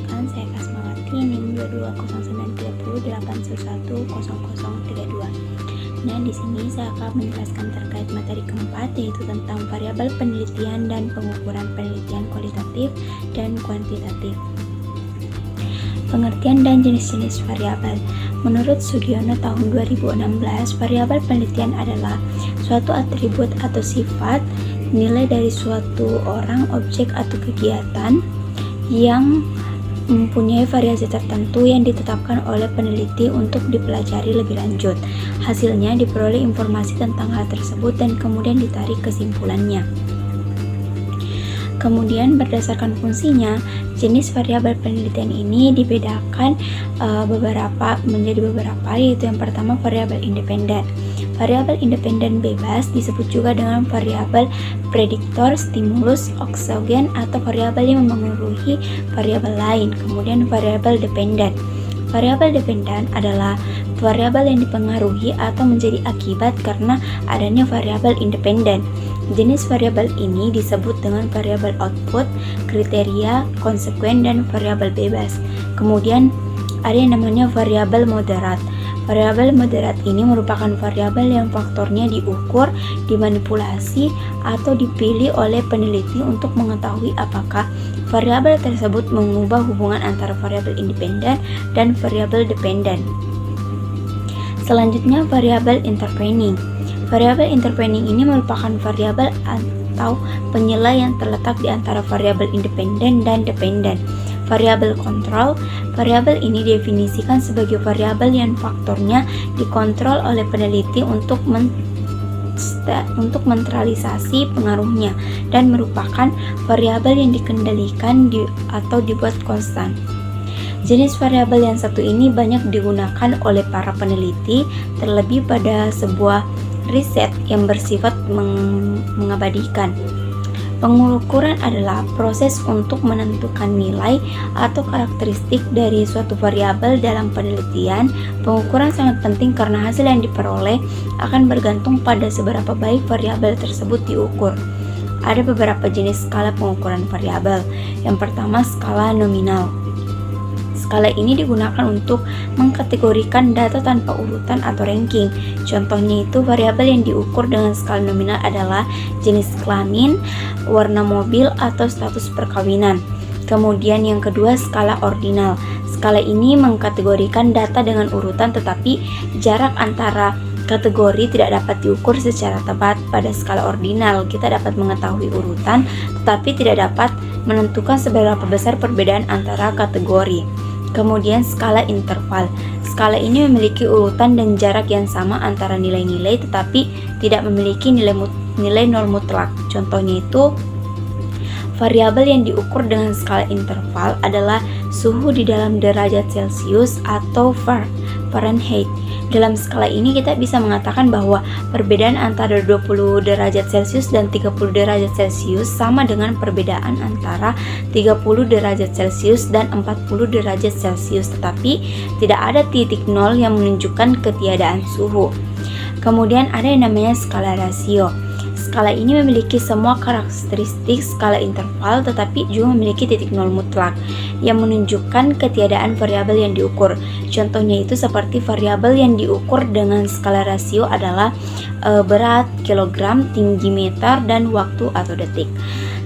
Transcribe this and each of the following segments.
Perkenalkan, saya Kasmawati, NIM 2209308110032. Nah, di sini saya akan menjelaskan terkait materi keempat, yaitu tentang variabel penelitian dan pengukuran penelitian kualitatif dan kuantitatif. Pengertian dan jenis-jenis variabel. Menurut Sugiono tahun 2016, variabel penelitian adalah suatu atribut atau sifat nilai dari suatu orang, objek, atau kegiatan yang mempunyai variasi tertentu yang ditetapkan oleh peneliti untuk dipelajari lebih lanjut. Hasilnya diperoleh informasi tentang hal tersebut dan kemudian ditarik kesimpulannya. Kemudian berdasarkan fungsinya, jenis variabel penelitian ini dibedakan menjadi beberapa, yaitu yang pertama variabel independen. Variabel independen bebas disebut juga dengan variabel prediktor, stimulus, oksogen, atau variabel yang memengaruhi variabel lain. Kemudian variabel dependen. Variabel dependen adalah variabel yang dipengaruhi atau menjadi akibat karena adanya variabel independen. Jenis variabel ini disebut dengan variabel output, kriteria, konsekuen, dan variabel bebas. Kemudian ada yang namanya variabel moderat. Variabel moderat ini merupakan variabel yang faktornya diukur, dimanipulasi, atau dipilih oleh peneliti untuk mengetahui apakah variabel tersebut mengubah hubungan antara variabel independen dan variabel dependen. Selanjutnya, variabel intervening. Variabel intervening ini merupakan variabel atau penyela yang terletak di antara variabel independen dan dependen. Variabel kontrol. Variabel ini definisikan sebagai variabel yang faktornya dikontrol oleh peneliti untuk menteralisasi pengaruhnya dan merupakan variabel yang dikendalikan atau dibuat konstan. Jenis variabel yang satu ini banyak digunakan oleh para peneliti, terlebih pada sebuah riset yang bersifat mengabadikan. Pengukuran adalah proses untuk menentukan nilai atau karakteristik dari suatu variabel dalam penelitian. Pengukuran sangat penting karena hasil yang diperoleh akan bergantung pada seberapa baik variabel tersebut diukur. Ada beberapa jenis skala pengukuran variabel. Yang pertama, skala nominal. Skala ini digunakan untuk mengkategorikan data tanpa urutan atau ranking. Contohnya itu variabel yang diukur dengan skala nominal adalah jenis kelamin, warna mobil, atau status perkawinan. Kemudian yang kedua, skala ordinal. Skala ini mengkategorikan data dengan urutan, tetapi jarak antara kategori tidak dapat diukur secara tepat. Pada skala ordinal, kita dapat mengetahui urutan, tetapi tidak dapat menentukan seberapa besar perbedaan antara kategori. Kemudian skala interval. Skala ini memiliki urutan dan jarak yang sama antara nilai-nilai, tetapi tidak memiliki nilai nol mutlak. Contohnya itu, variabel yang diukur dengan skala interval adalah suhu di dalam derajat Celcius atau Fahrenheit. Dalam skala ini kita bisa mengatakan bahwa perbedaan antara 20 derajat Celcius dan 30 derajat Celcius sama dengan perbedaan antara 30 derajat Celcius dan 40 derajat Celcius, tetapi tidak ada titik nol yang menunjukkan ketiadaan suhu. Kemudian ada yang namanya skala rasio. Skala ini memiliki semua karakteristik skala interval, tetapi juga memiliki titik nol mutlak yang menunjukkan ketiadaan variabel yang diukur. Contohnya itu seperti variabel yang diukur dengan skala rasio adalah berat, kilogram, tinggi meter, dan waktu atau detik.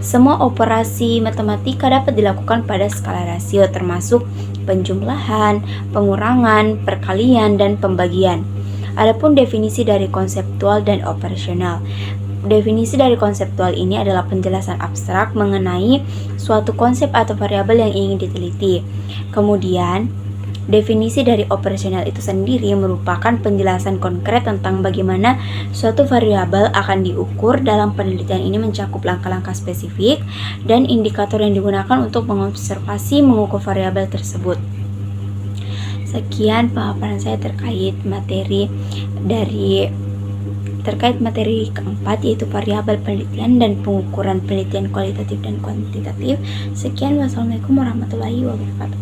Semua operasi matematika dapat dilakukan pada skala rasio, termasuk penjumlahan, pengurangan, perkalian, dan pembagian. Adapun definisi dari konseptual dan operasional. Definisi dari konseptual ini adalah penjelasan abstrak mengenai suatu konsep atau variabel yang ingin diteliti. Kemudian, definisi dari operasional itu sendiri merupakan penjelasan konkret tentang bagaimana suatu variabel akan diukur. Dalam penelitian ini mencakup langkah-langkah spesifik dan indikator yang digunakan untuk mengobservasi mengukur variabel tersebut. Sekian pemaparan saya terkait materi keempat, yaitu variabel penelitian dan pengukuran penelitian kualitatif dan kuantitatif. Sekian, wassalamualaikum warahmatullahi wabarakatuh.